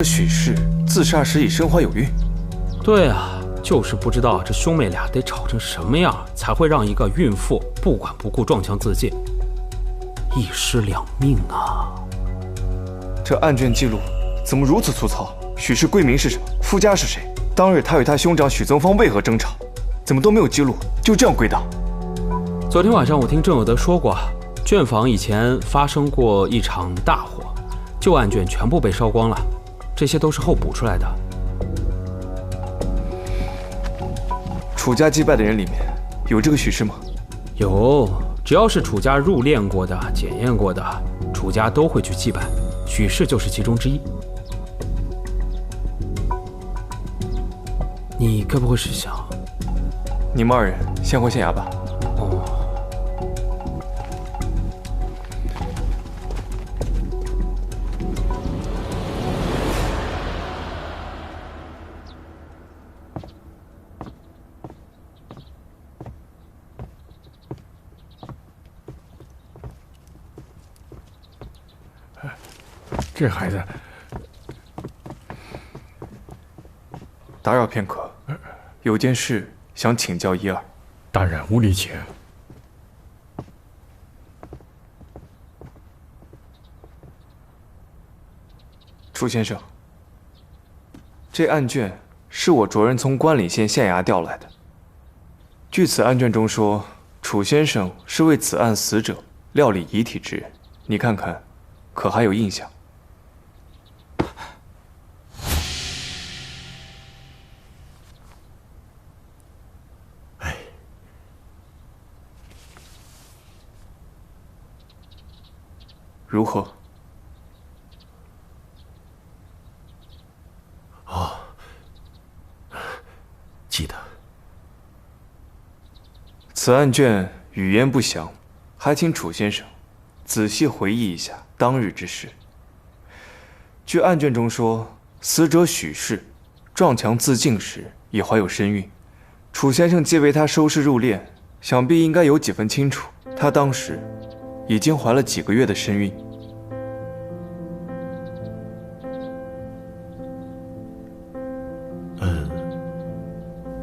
许氏自杀时已身怀有孕。对啊，就是不知道这兄妹俩得吵成什么样，才会让一个孕妇不管不顾撞墙自尽，一尸两命啊！这案卷记录怎么如此粗糙？许氏贵名是什么？夫家是谁？当日他与他兄长许增芳为何争吵？怎么都没有记录，就这样归档？昨天晚上我听郑有德说过，卷房以前发生过一场大火，旧案卷全部被烧光了。这些都是后补出来的。楚家祭拜的人里面有这个许氏吗？有，只要是楚家入殓过的、检验过的，楚家都会去祭拜，许氏就是其中之一。你该不会是想……你们二人先回县衙吧。哦。这孩子，打扰片刻，有件事想请教一二。大人无礼请。楚先生，这案卷是我着人从关岭县县衙调来的。据此案卷中说，楚先生是为此案死者料理遗体之人，你看看，可还有印象？如何？哦，记得。此案卷语言不详，还请楚先生仔细回忆一下当日之事。据案卷中说，死者许氏撞墙自尽时已怀有身孕，楚先生皆为他收尸入殓，想必应该有几分清楚，他当时已经怀了几个月的身孕。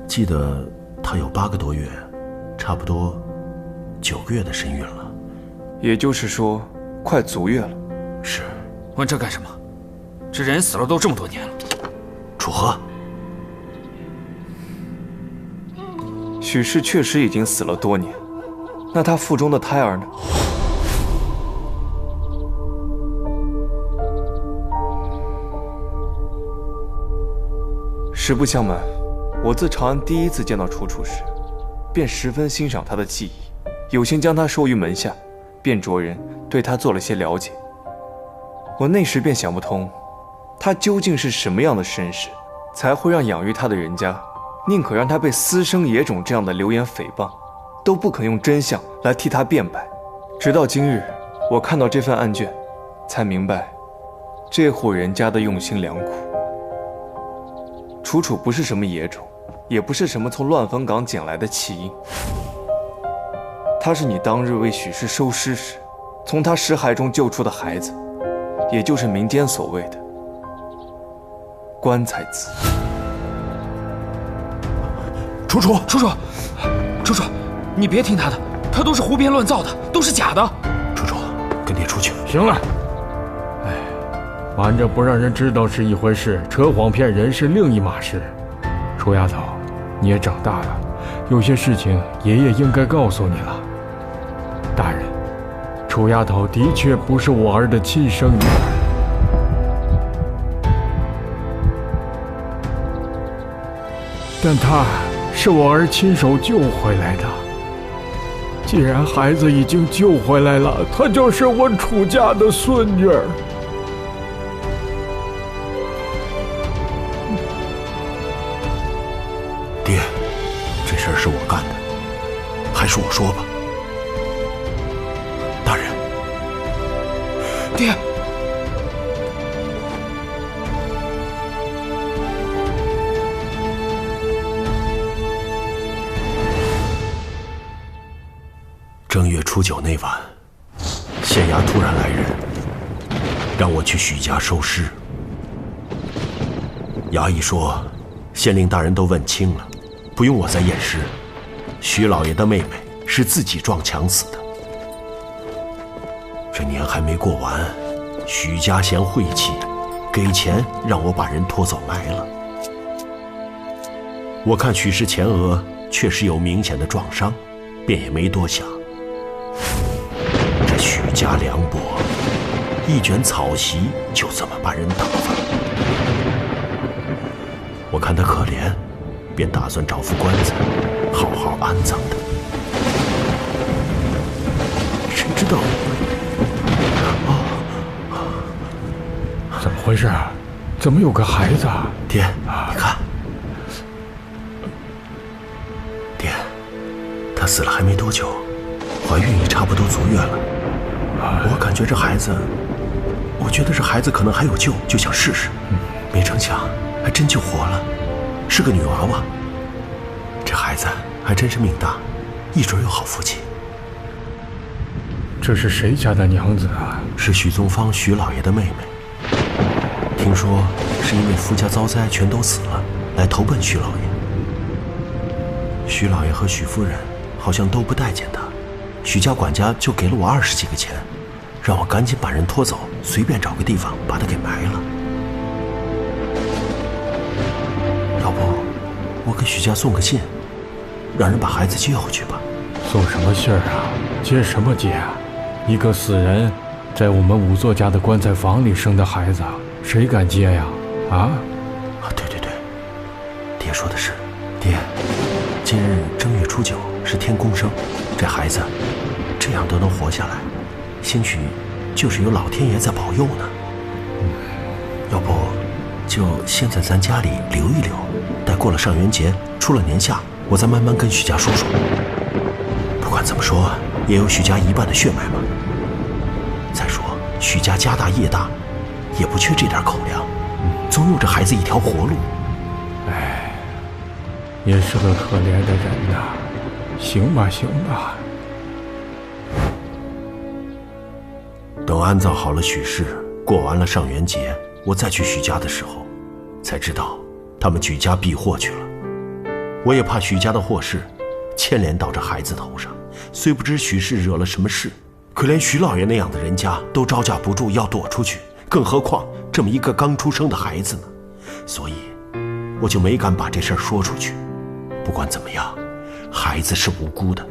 记得她有8个多月，差不多9个月的身孕了。也就是说，快足月了。是。问这干什么？这人死了都这么多年了。楚河，许氏确实已经死了多年，那她腹中的胎儿呢？实不相瞒，我自长安第一次见到楚楚时，便十分欣赏她的技艺，有幸将她收于门下，便着人对她做了些了解。我那时便想不通，她究竟是什么样的身世，才会让养育她的人家宁可让她被私生野种这样的流言诽谤，都不肯用真相来替她辩白。直到今日，我看到这份案卷，才明白这户人家的用心良苦。楚楚不是什么野种，也不是什么从乱坟岗捡来的弃婴，她是你当日为许氏收尸时，从她尸骸中救出的孩子，也就是民间所谓的棺材子。楚楚，你别听他的，他都是胡编乱造的，都是假的。楚，跟爹出去。行了。瞒着不让人知道是一回事，扯谎骗人是另一码事。楚丫头，你也长大了，有些事情爷爷应该告诉你了。大人，楚丫头的确不是我儿的亲生女儿，但她是我儿亲手救回来的。既然孩子已经救回来了，她就是我楚家的孙女儿。爹，这事儿是我干的，还是我说吧。大人，爹，正月初9那晚，县衙突然来人，让我去许家收尸。衙役说，县令大人都问清了，不用我再验尸。徐老爷的妹妹是自己撞墙死的。这年还没过完，许家嫌晦气，给钱让我把人拖走埋了。我看许氏前额确实有明显的撞伤，便也没多想。这许家凉薄，一卷草席就这么把人打发。我看他可怜，便打算找副棺材，好好安葬他。谁知道？怎么回事？怎么有个孩子？爹，你看，爹，他死了还没多久，怀孕也差不多足月了。我感觉这孩子，我觉得这孩子可能还有救，就想试试。没成想，还真救活了，是个女娃娃。这孩子还真是命大，一准有好福气。这是谁家的娘子啊？是许宗芳许老爷的妹妹。听说是因为夫家遭灾，全都死了，来投奔许老爷。许老爷和许夫人好像都不待见他，许家管家就给了我20几个钱，让我赶紧把人拖走，随便找个地方把他给埋了。要不我给许家送个信，让人把孩子接回去吧。送什么信儿啊？接什么接啊？一个死人在我们仵作家的棺材房里生的孩子，谁敢接呀？啊，对，爹说的是。爹，今日正月初9是天公生，这孩子这样都能活下来，兴许就是有老天爷在保佑呢。要不就先在咱家里留一留，待过了上元节，出了年下，我再慢慢跟许家说说。不管怎么说，也有许家一半的血脉嘛。再说许家家大业大，也不缺这点口粮，总有这孩子一条活路。哎，也是个可怜的人呐。行吧。等安葬好了许氏，过完了上元节，我再去许家的时候，才知道他们举家避祸去了。我也怕许家的祸事牵连到这孩子头上，虽不知许氏惹了什么事，可连许老爷那样的人家都招架不住要躲出去，更何况这么一个刚出生的孩子呢？所以我就没敢把这事儿说出去。不管怎么样，孩子是无辜的，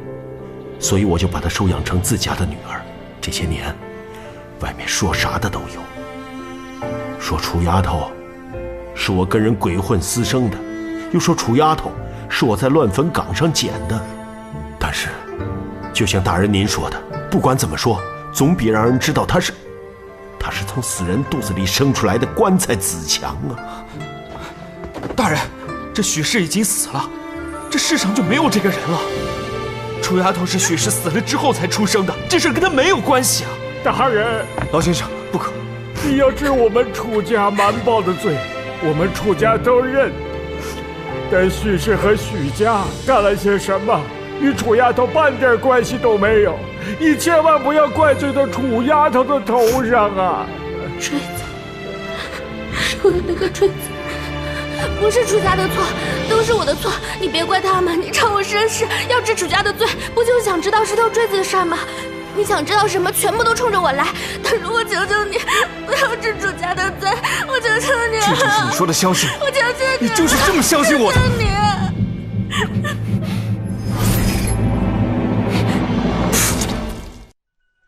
所以我就把她收养成自家的女儿。这些年外面说啥的都有，说楚丫头是我跟人鬼混私生的，又说楚丫头是我在乱坟岗上捡的。但是就像大人您说的，不管怎么说，总比让人知道她是从死人肚子里生出来的棺材子强啊。大人，这许氏已经死了，这世上就没有这个人了。楚丫头是许氏死了之后才出生的，这事跟她没有关系啊。大人，老先生，不可！你要治我们楚家瞒报的罪，我们楚家都认。但许氏和许家干了些什么，与楚丫头半点关系都没有。你千万不要怪罪到楚丫头的头上啊！坠子，受的那个坠子，不是楚家的错，都是我的错。你别怪他们，你让我生事，要治楚家的罪，不就是想知道石头坠子的事吗？你想知道什么，全部都冲着我来。但是我求求你，不要治楚家的罪，我求求你。这就是你说的相信，我求求你，你就是这么相信我的。求求你。